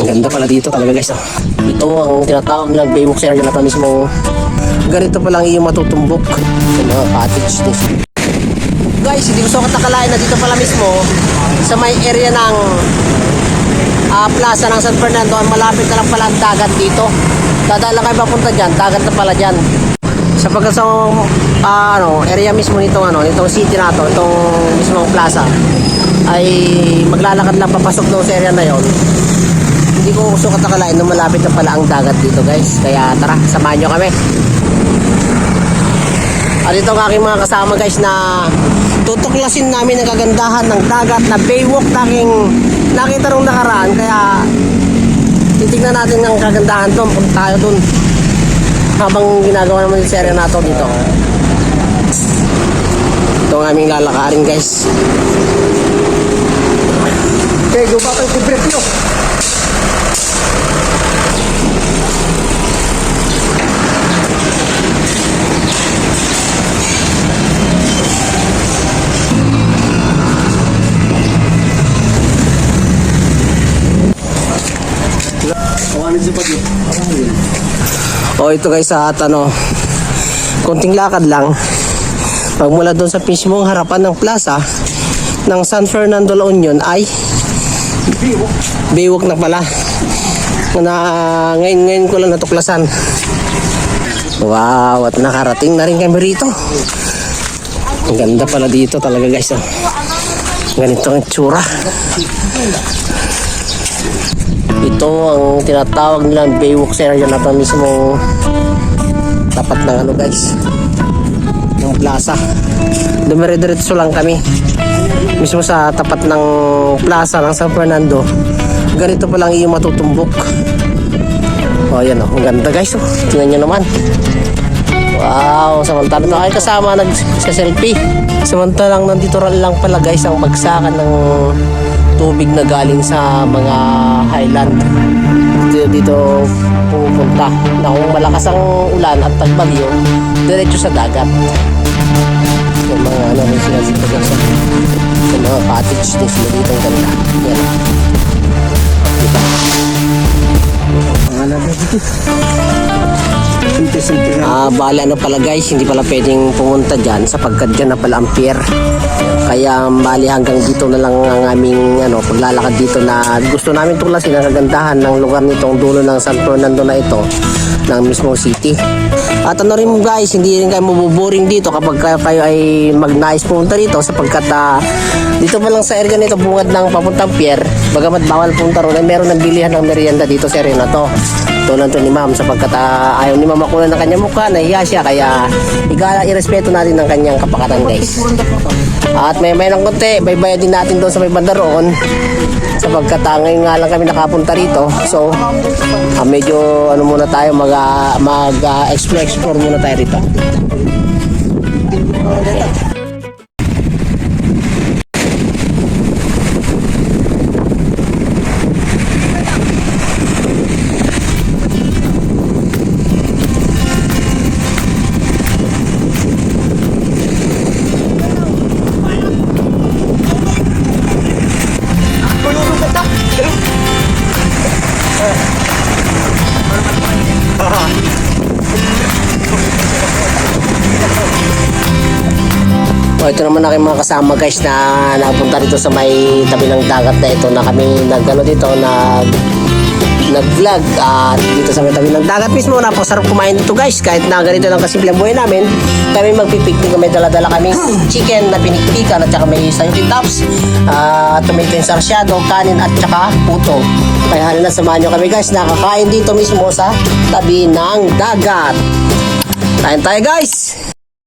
Ang ganda pala dito talaga guys. Ito ang tinatawag nilang Baywalk area na ito mismo. Ganito pa lang iyong matutumbok sa mga cottage dito. Guys, hindi ko so katakalain na dito pala mismo sa may area ng plaza ng San Fernando. Malapit na lang pala ang dagat dito. Dadala kayo papunta dyan, dagat na pala dyan. Sapagkat sa area mismo nitong city na to, itong mismong plaza, ay maglalakad lang papasok doon sa area na yon. Hindi ko gusto katakalain na malapit na pala ang dagat dito guys. Kaya tara, samahan nyo kami. At ito ang aking mga kasama guys na tutuklasin namin ang kagandahan ng dagat na Baywalk na aking nakita nung nakaraan. Kaya titignan natin ang kagandahan doon. Punta tayo doon habang ginagawa naman yung serya nato dito. Ito ang aming lalakarin guys. Okay, go back to brief nyo. Oh, ito guys at konting lakad lang. Pag mula doon sa mismong harapan ng plaza ng San Fernando La Union ay Baywalk na pala. Na ngayon ko lang natuklasan. Wow, at nakarating na rin kami rito. Ang ganda pala dito talaga guys. Ganito ang tsura. Ito ang tinatawag nilang Baywalk area na ito mismo tapat ng guys, ng plaza. Dumire-diretso lang kami mismo sa tapat ng plaza ng San Fernando. Ganito pa lang iyong matutumbok. Oh, yan ang ganda guys. Tingnan nyo naman. Wow, samantalang na kayo kasama nagsa-selfie. Samantalang nandito lang pala guys ang bagsakan ng tubig na galing sa mga highland. Dito pupunta na kung malakas ang ulan at tagbagyo, diretso sa dagat. Yung mga sila dito guys. Yung mga cottage din sila dito ang ganda. Yan. Diba? Bali pala guys, hindi pala pwedeng pumunta dyan sapagkat dyan na pala ang pier. Kaya bali hanggang dito na lang ang aming paglalakad dito na gusto namin tuklasin ang kagandahan ng lugar nitong dulo ng San Fernando na ito ng mismong city. At rin guys, hindi rin kayo mabuboring dito kapag kayo ay magnais pumunta dito sapagkat dito pa lang sa area nito bungad ng papuntang pier, bagamat bawal punta ron, ay meron ng bilihan ng merienda dito sa area na to. Tulad to ni ma'am sapagkat ayaw ni ma'am makunan ng kanyang mukha, nahiya siya, kaya irespeto natin ang kanyang kapakatan guys. At may ng konti, baybayan din natin doon sa may banda roon sapagkat ngayon nga lang kami nakapunta rito. So medyo muna tayo explore muna tayo rito. Ito naman aking mga kasama guys na napunta dito sa may tabi ng dagat na ito na kami nag-vlog dito sa may tabi ng dagat mismo. Napakasarap kumain dito guys, kahit na ganito lang kasimple ang buhay namin. Kami magpipiknik, may dala-dala kami chicken na pinikpikan at saka may sayuti tops, tomato sarsyado, kanin at saka puto. Kaya halina samahan nyo kami guys, nakakain dito mismo sa tabi ng dagat. Kain tayo guys!